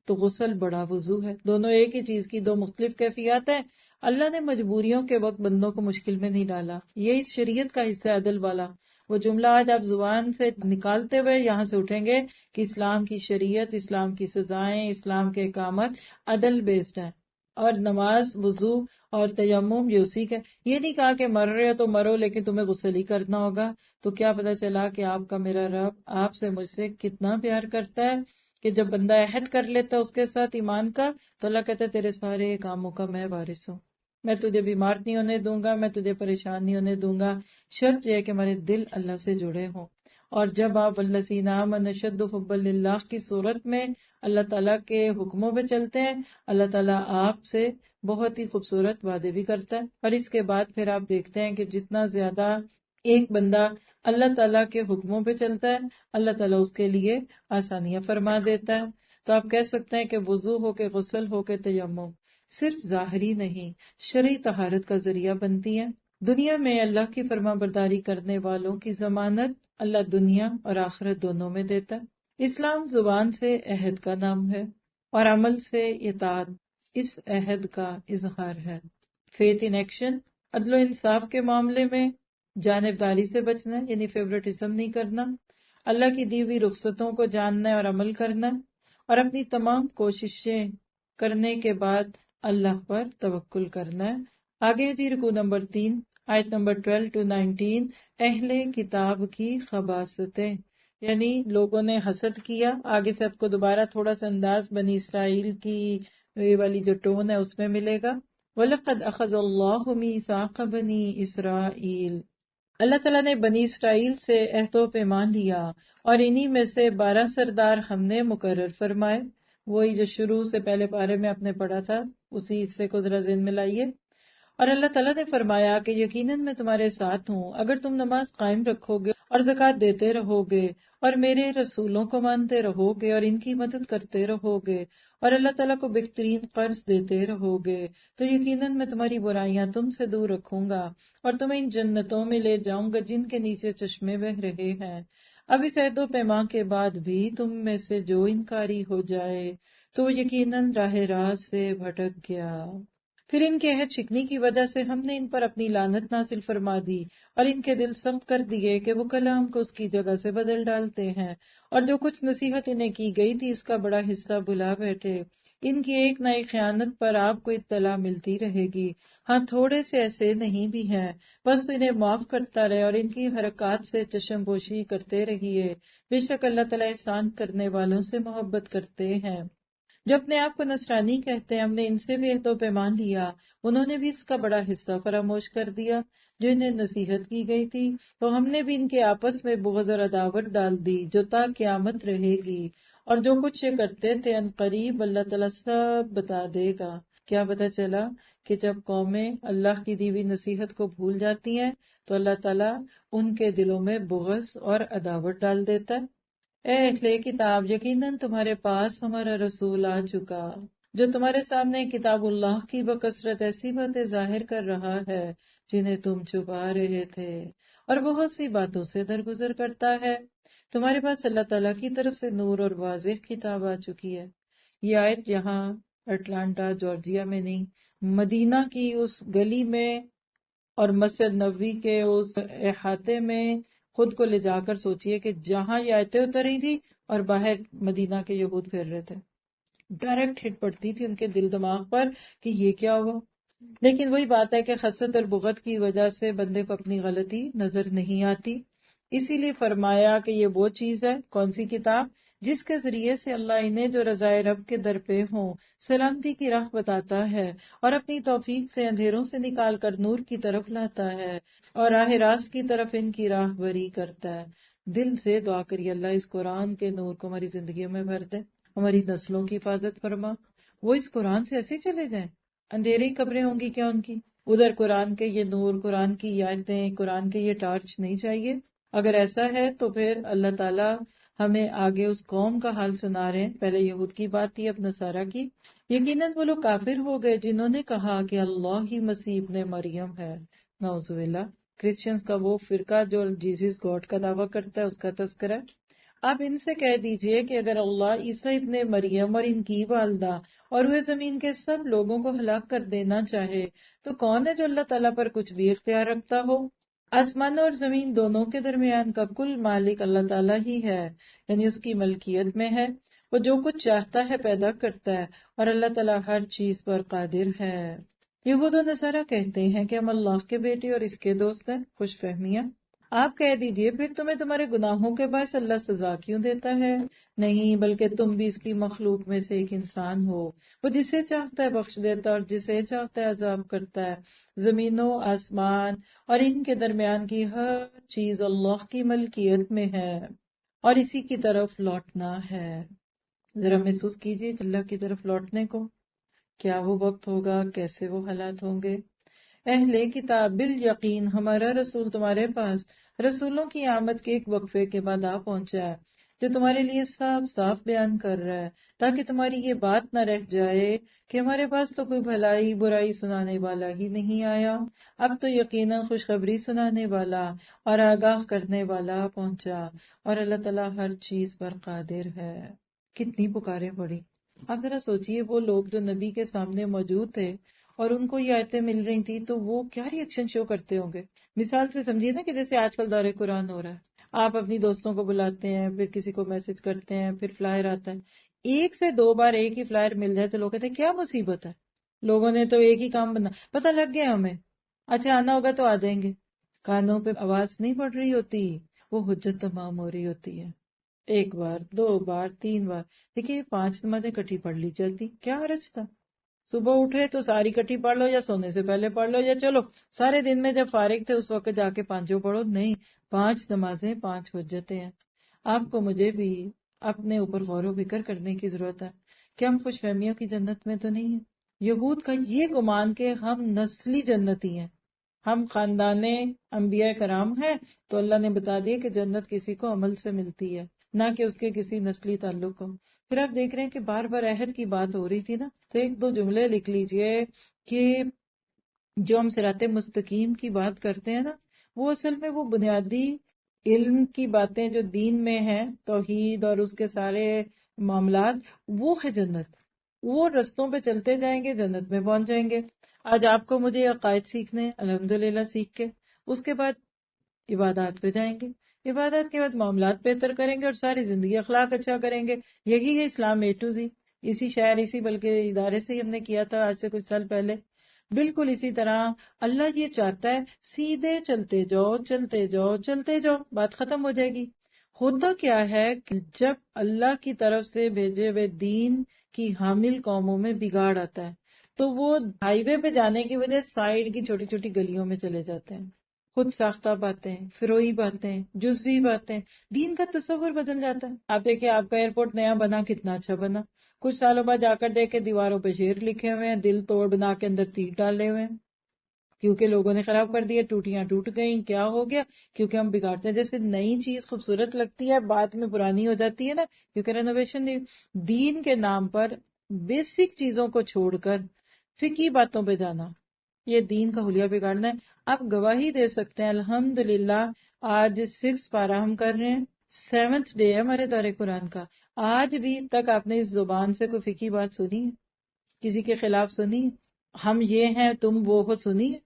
تو غسل بڑا وضو ہے، دونوں ایک ہی چیز کی دو مختلف کیفیات ہیں. اللہ نے مجبوریوں کے وقت بندوں کو مشکل میں نہیں ڈالا، یہ اس شریعت کا حصہ ہے عدل والا. وہ جملہ آج آپ زبان سے نکالتے ہوئے یہاں سے اٹھیں گے کہ اسلام کی شریعت، اسلام کی سزائیں، اسلام کے احکامات عدل بیسڈ ہیں. اور نماز، وضو اور تیمم یہ اسی کا. یہ نہیں کہا کہ مر رہے ہو تو مرو لیکن تمہیں غسل ہی کرنا ہوگا. تو کیا پتا چلا کہ آپ کا میرا رب آپ سے مجھ سے کتنا پیار کرتا ہے کہ جب بندہ عہد کر لیتا ہے اس کے ساتھ ایمان کا، تو اللہ کہتا ہے تیرے سارے کاموں کا میں وارث ہوں، میں تجھے بیمار نہیں ہونے دوں گا، میں تجھے پریشان نہیں ہونے دوں گا. شرط یہ ہے کہ ہمارے دل اللہ سے جڑے ہوں. اور جب آپ والذین آمنوا اشد حبا للہ کی صورت میں اللہ تعالیٰ کے حکموں پہ چلتے ہیں، اللہ تعالیٰ آپ سے بہت ہی خوبصورت وعدے بھی کرتا ہے. اور اس کے بعد پھر آپ دیکھتے ہیں کہ جتنا زیادہ ایک بندہ اللہ تعالیٰ کے حکموں پہ چلتا ہے، اللہ تعالیٰ اس کے لیے آسانیاں فرما دیتا ہے. تو آپ کہہ سکتے ہیں کہ وضو ہو کے غسل ہو کے تیمم صرف ظاہری نہیں، شرعی طہارت کا ذریعہ بنتی ہیں. دنیا میں اللہ کی فرما برداری کرنے والوں کی ضمانت اللہ دنیا اور آخرت دونوں میں دیتا ہے. اسلام زبان سے عہد کا نام ہے اور عمل سے اطاعت اس عہد کا اظہار ہے. فیتھ ان ایکشن، عدل و انصاف کے معاملے میں جانبداری سے بچنا یعنی فیورٹزم نہیں کرنا، اللہ کی دی ہوئی رخصتوں کو جاننا اور عمل کرنا، اور اپنی تمام کوششیں کرنے کے بعد اللہ پر توکل کرنا ہے. آگے جی رکوع نمبر 3 آیت نمبر 12 to 19. اہل کتاب کی خباثتیں، یعنی لوگوں نے حسد کیا. آگے سے آپ کو دوبارہ تھوڑا سا انداز بنی اسرائیل کی یہ والی جو ٹون ہے اس میں ملے گا. وَلَقَدْ أَخَذَ اللَّهُ مِيثَاقَ بَنِي إِسْرَائِيلَ، اللہ تعالیٰ نے بنی اسرائیل سے عہد و پیمان لیا اور انہی میں سے 12 سردار ہم نے مقرر فرمائے. وہی جو شروع سے پہلے پارے میں آپ نے پڑھا تھا، اسی حصے کو ذرا ذہن میں لائیے. اور اللہ تعالیٰ نے فرمایا کہ یقیناً میں تمہارے ساتھ ہوں اگر تم نماز قائم رکھو گے اور زکوٰۃ دیتے رہو گے اور میرے رسولوں کو مانتے رہو گے اور ان کی مدد کرتے رہو گے اور اللہ تعالیٰ کو بہترین قرض دیتے رہو گے، تو یقیناً میں تمہاری برائیاں تم سے دور رکھوں گا اور تمہیں ان جنتوں میں لے جاؤں گا جن کے نیچے چشمے بہ رہے ہیں. اب اس عہد و پیمان کے بعد بھی تم میں سے جو انکاری ہو جائے تو یقیناً راہ راست سے بھٹک گیا. پھر ان کے عہد شکنی کی وجہ سے ہم نے ان پر اپنی لعنت نازل فرما دی اور ان کے دل سخت کر دیے کہ وہ کلام کو اس کی جگہ سے بدل ڈالتے ہیں، اور جو کچھ نصیحت انہیں کی گئی تھی اس کا بڑا حصہ بھلا بیٹھے. ان کی ایک نئی خیانت پر آپ کو اطلاع ملتی رہے گی. ہاں تھوڑے سے ایسے نہیں بھی ہیں، بس انہیں معاف کرتا رہے اور ان کی حرکات سے چشم پوشی کرتے رہیے. بے شک اللہ تعالیٰ احسان کرنے والوں سے محبت کرتے ہیں. جو اپنے آپ کو نصرانی کہتے ہیں ہم نے ان سے بھی عہد و پیمان لیا، انہوں نے بھی اس کا بڑا حصہ فراموش کر دیا جو انہیں نصیحت کی گئی تھی. تو ہم نے بھی ان کے آپس میں بغض اور عداوت ڈال دی جو تا قیامت رہے گی، اور جو کچھ یہ کرتے تھے ان قریب اللہ تعالیٰ سب بتا دے گا. کیا پتا چلا کہ جب قومیں اللہ کی دی ہوئی نصیحت کو بھول جاتی ہیں تو اللہ تعالیٰ ان کے دلوں میں بغض اور عداوت ڈال دیتا ہے. اے اہل کتاب، یقیناً تمہارے پاس ہمارا رسول آ چکا جو تمہارے سامنے کتاب اللہ کی بکثرت ایسی باتیں ظاہر کر رہا ہے جنہیں تم چھپا رہے تھے، اور بہت سی باتوں سے درگزر کرتا ہے۔ تمہارے پاس اللہ تعالیٰ کی طرف سے نور اور واضح کتاب آ چکی ہے۔ یہ آیت یہاں اٹلانٹا جارجیا میں نہیں، مدینہ کی اس گلی میں اور مسجد نبوی کے اس احاطے میں خود کو لے جا کر سوچئے کہ جہاں یہ آیتیں اتر رہی تھی اور باہر مدینہ کے یہود پھر رہے تھے، ڈائریکٹ ہٹ پڑتی تھی ان کے دل دماغ پر کہ یہ کیا ہوا۔ لیکن وہی بات ہے کہ حسد اور بغض کی وجہ سے بندے کو اپنی غلطی نظر نہیں آتی، اسی لیے فرمایا کہ یہ وہ چیز ہے، کون سی کتاب، جس کے ذریعے سے اللہ انہیں جو رضائے رب کے در پہ ہوں سلامتی کی راہ بتاتا ہے، اور اپنی توفیق سے اندھیروں سے نکال کر نور کی طرف لاتا ہے، اور راہ راست کی طرف ان کی راہ بری کرتا ہے۔ دل سے دعا کریے اللہ اس قرآن کے نور کو ہماری زندگیوں میں بھر دے، ہماری نسلوں کی حفاظت فرما، وہ اس قرآن سے ایسے چلے جائیں، اندھیری قبریں ہوں گی کیا ان کی، ادھر قرآن کے یہ نور، قرآن کی آیتیں، قرآن کے یہ ٹارچ نہیں چاہیے۔ اگر ایسا ہے تو پھر اللہ تعالیٰ ہمیں آگے اس قوم کا حال سنا رہے ہیں، پہلے یہود کی بات تھی اب نصارہ کی۔ یقیناً وہ لوگ کافر ہو گئے جنہوں نے کہا کہ اللہ ہی مسیح ابن مریم ہے، نعوذ باللہ۔ کرسچنز کا وہ فرقہ جو جیزس گاڈ کا دعویٰ کرتا ہے اس کا تذکرہ ہے۔ آپ ان سے کہہ دیجئے کہ اگر اللہ عیسیٰ ابن مریم اور ان کی والدہ اور وہ زمین کے سب لوگوں کو ہلاک کر دینا چاہے تو کون ہے جو اللہ تعالیٰ پر کچھ بھی اختیار رکھتا ہو؟ آسمان اور زمین دونوں کے درمیان کا کل مالک اللہ تعالیٰ ہی ہے، یعنی اس کی ملکیت میں ہے، وہ جو کچھ چاہتا ہے پیدا کرتا ہے، اور اللہ تعالیٰ ہر چیز پر قادر ہے۔ یہود و نصارہ کہتے ہیں کہ ہم اللہ کے بیٹے اور اس کے دوست ہیں، خوش فہمیاں۔ آپ کہہ دیجئے پھر تمہیں تمہارے گناہوں کے باعث اللہ سزا کیوں دیتا ہے؟ نہیں، بلکہ تم بھی اس کی مخلوق میں سے ایک انسان ہو، وہ جسے چاہتا ہے بخش دیتا ہے اور جسے چاہتا ہے عذاب کرتا ہے۔ زمینوں، آسمان اور ان کے درمیان کی ہر چیز اللہ کی ملکیت میں ہے اور اسی کی طرف لوٹنا ہے۔ ذرا محسوس کیجئے اللہ کی طرف لوٹنے کو، کیا وہ وقت ہوگا، کیسے وہ حالات ہوں گے۔ اہل کتاب، بالیقین ہمارا رسول تمہارے پاس رسولوں کی آمد کے ایک وقفے کے بعد آ پہنچا ہے، جو تمہارے لیے صاف صاف بیان کر رہا ہے، تاکہ تمہاری یہ بات نہ رہ جائے کہ ہمارے پاس تو کوئی بھلائی برائی سنانے والا ہی نہیں آیا۔ اب تو یقیناً خوشخبری سنانے والا اور آگاہ کرنے والا پہنچا، اور اللہ تعالیٰ ہر چیز پر قادر ہے۔ کتنی پکاریں پڑی۔ اب ذرا سوچئے وہ لوگ جو نبی کے سامنے موجود تھے اور ان کو یہ آیتیں مل رہی تھی تو وہ کیا ری ایکشن شو کرتے ہوں گے۔ مثال سے سمجھیے نا کہ جیسے آج کل دور قرآن ہو رہا ہے، آپ اپنی دوستوں کو بلاتے ہیں، پھر کسی کو میسج کرتے ہیں، پھر فلائر آتا ہے، ایک سے دو بار ایک ہی فلائر مل جائے تو لوگ کہتے ہیں کیا مصیبت ہے، لوگوں نے تو ایک ہی کام بنا، پتہ لگ گیا ہمیں، اچھا آنا ہوگا تو آ جائیں گے۔ کانوں پہ آواز نہیں پڑ رہی ہوتی، وہ حجت تمام ہو رہی ہوتی ہے، ایک بار، دو بار، تین بار۔ دیکھیے 5 نمازیں کٹھی پڑھ لی جلدی، کیا حرج تھا؟ صبح اٹھے تو ساری کٹھی پڑھ لو، یا سونے سے پہلے پڑھ لو، یا چلو سارے دن میں جب فارغ تھے اس وقت جا کے 5 پڑھو۔ نہیں، 5 نمازیں 5 حجتیں ہیں۔ آپ کو مجھے بھی اپنے اوپر غور و فکر کرنے کی ضرورت ہے کہ ہم خوش فہمیوں کی جنت میں تو نہیں ہیں۔ یہود کا یہ گمان کہ ہم نسلی جنتی ہیں، ہم خاندان انبیاء کرام ہیں، تو اللہ نے بتا دیا کہ جنت کسی کو عمل سے ملتی ہے، نہ کہ اس کے کسی نسلی تعلق کو۔ پھر آپ دیکھ رہے ہیں کہ بار بار عہد کی بات ہو رہی تھی نا، تو 1-2 جملے لکھ لیجئے کہ جو ہم صراط مستقیم کی بات کرتے ہیں نا، وہ اصل میں وہ بنیادی علم کی باتیں جو دین میں ہیں، توحید اور اس کے سارے معاملات، وہ ہے جنت۔ وہ رستوں پہ چلتے جائیں گے جنت میں پہنچ جائیں گے۔ آج آپ کو مجھے عقائد سیکھنے، الحمدللہ سیکھ کے اس کے بعد عبادات پہ جائیں گے، عبادت کے بعد معاملات بہتر کریں گے اور ساری زندگی اخلاق اچھا کریں گے۔ یہی ہے اسلام A to Z۔ اسی شہر، اسی بلکہ ادارے سے ہی ہم نے کیا تھا آج سے کچھ سال پہلے۔ بالکل اسی طرح اللہ یہ چاہتا ہے سیدھے چلتے جاؤ، چلتے جاؤ، چلتے جاؤ، بات ختم ہو جائے گی۔ ہوتا کیا ہے کہ جب اللہ کی طرف سے بھیجے ہوئے دین کی حامل قوموں میں بگاڑ آتا ہے تو وہ ہائی وے پہ جانے کی وجہ سائیڈ کی چھوٹی چھوٹی گلیوں میں چلے جاتے ہیں، خود ساختہ باتیں، فروئی باتیں، جزوی باتیں، دین کا تصور بدل جاتا ہے۔ آپ دیکھیں آپ کا ایئرپورٹ نیا بنا، کتنا اچھا بنا، کچھ سالوں بعد جا کر دیکھیں دیواروں پہ شعر لکھے ہوئے ہیں، دل توڑ بنا کے اندر تیر ڈالے ہوئے ہیں، کیونکہ لوگوں نے خراب کر دیا، ٹوٹیاں ٹوٹ گئیں، کیا ہو گیا؟ کیونکہ ہم بگاڑتے ہیں. جیسے نئی چیز خوبصورت لگتی ہے، بعد میں پرانی ہو جاتی ہے نا، کیونکہ رینوویشن. دین کے نام پر بیسک چیزوں کو چھوڑ کر فقہی باتوں پہ جانا، یہ دین کا حلیہ بگاڑنا ہے. آپ گواہی دے سکتے ہیں الحمدللہ آج 6 پارہ ہم کر رہے ہیں، 7th ڈے ہے ہمارے دورے قرآن کا. آج بھی تک آپ نے اس زبان سے کوئی فقہی بات سنی ہے؟ کسی کے خلاف سنی؟ ہم یہ ہیں تم وہ ہو سنی ہے؟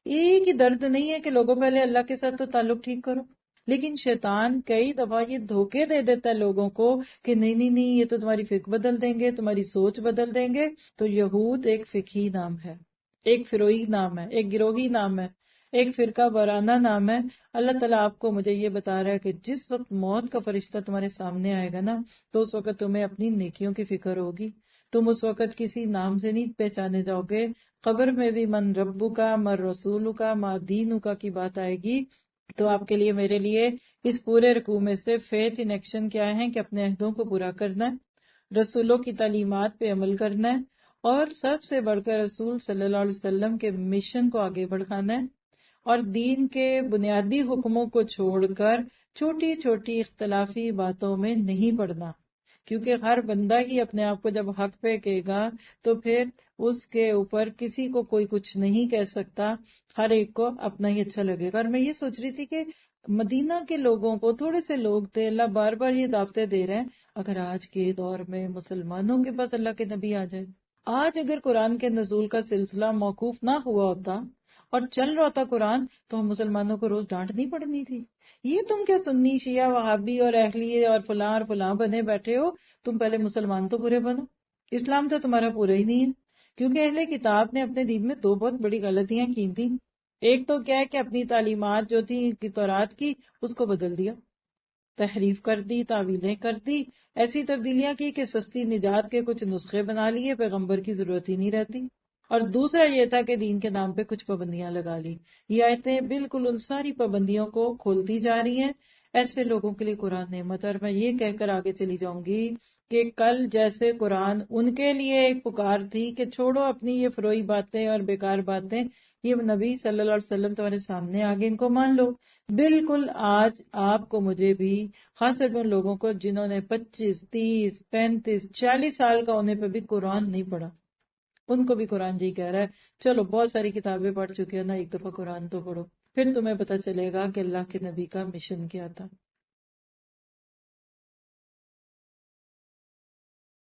ایک ہی درد نہیں ہے کہ لوگوں پہلے اللہ کے ساتھ تو تعلق ٹھیک کرو. لیکن شیطان کئی دفعہ یہ دھوکے دے دیتا ہے لوگوں کو کہ نہیں نہیں نہیں، یہ تو تمہاری فکر بدل دیں گے، تمہاری سوچ بدل دیں گے. تو یہود ایک فقہی نام ہے، ایک فروئی نام ہے، ایک گروہی نام ہے، ایک فرقہ وارانہ نام ہے. اللہ تعالیٰ آپ کو مجھے یہ بتا رہا ہے کہ جس وقت موت کا فرشتہ تمہارے سامنے آئے گا نا، تو اس وقت تمہیں اپنی نیکیوں کی فکر ہوگی. تم اس وقت کسی نام سے نہیں پہچانے جاؤ گے. قبر میں بھی من ربو کا، من رسولو کا، ما دینو کا کی بات آئے گی. تو آپ کے لیے، میرے لیے اس پورے رکوع میں سے فیتھ ان ایکشن کیا ہے کہ اپنے عہدوں کو پورا کرنا ہے، رسولوں کی تعلیمات پہ عمل کرنا ہے، اور سب سے بڑھ کر رسول صلی اللہ علیہ وسلم کے مشن کو آگے بڑھانا ہے، اور دین کے بنیادی حکموں کو چھوڑ کر چھوٹی چھوٹی اختلافی باتوں میں نہیں پڑنا. کیونکہ ہر بندہ ہی اپنے آپ کو جب حق پہ کہے گا تو پھر اس کے اوپر کسی کو کوئی کچھ نہیں کہہ سکتا، ہر ایک کو اپنا ہی اچھا لگے گا. اور میں یہ سوچ رہی تھی کہ مدینہ کے لوگوں کو، تھوڑے سے لوگ تھے، اللہ بار بار یہ دعوتیں دے رہے ہیں. اگر آج کے دور میں مسلمانوں کے پاس اللہ کے نبی آ جائے، آج اگر قرآن کے نزول کا سلسلہ موقوف نہ ہوا ہوتا اور چل رہا تھا قرآن، تو ہم مسلمانوں کو روز ڈانٹ نہیں پڑنی تھی. یہ تم کیا سنی شیعہ وہابی اور اہلی اور فلاں بنے بیٹھے ہو؟ تم پہلے مسلمان تو پورے بنو. اسلام تو تمہارا پورا ہی نہیں ہے. کیونکہ اہل کتاب نے اپنے دین میں 2 بہت بڑی غلطیاں کی تھیں. ایک تو کیا ہے کہ اپنی تعلیمات جو تھی تورات کی، اس کو بدل دیا، تحریف کر دی، تعویلیں کر دی، ایسی تبدیلیاں کی کہ سستی نجات کے کچھ نسخے بنا لیے، پیغمبر کی ضرورت ہی نہیں رہتی. اور دوسرا یہ تھا کہ دین کے نام پہ کچھ پابندیاں لگا لی. یہ آیتیں بالکل ان ساری پابندیوں کو کھولتی جا رہی ہیں. ایسے لوگوں کے لیے قرآن نعمت ہے. اور میں یہ کہہ کر آگے چلی جاؤں گی کہ کل جیسے قرآن ان کے لیے ایک پکار تھی کہ چھوڑو اپنی یہ فروئی باتیں اور بیکار باتیں، یہ نبی صلی اللہ علیہ وسلم تمہارے سامنے آگے ان کو مان لو. بالکل آج آپ کو، مجھے بھی، خاص طور پر ان لوگوں کو جنہوں نے 25 30 35 40 سال کا ہونے پہ بھی قرآن نہیں پڑھا، ان کو بھی قرآن جی کہہ رہا ہے چلو بہت ساری کتابیں پڑھ چکے ہو نا، ایک دفعہ قرآن تو پڑھو، پھر تمہیں پتہ چلے گا کہ اللہ کے نبی کا مشن کیا تھا.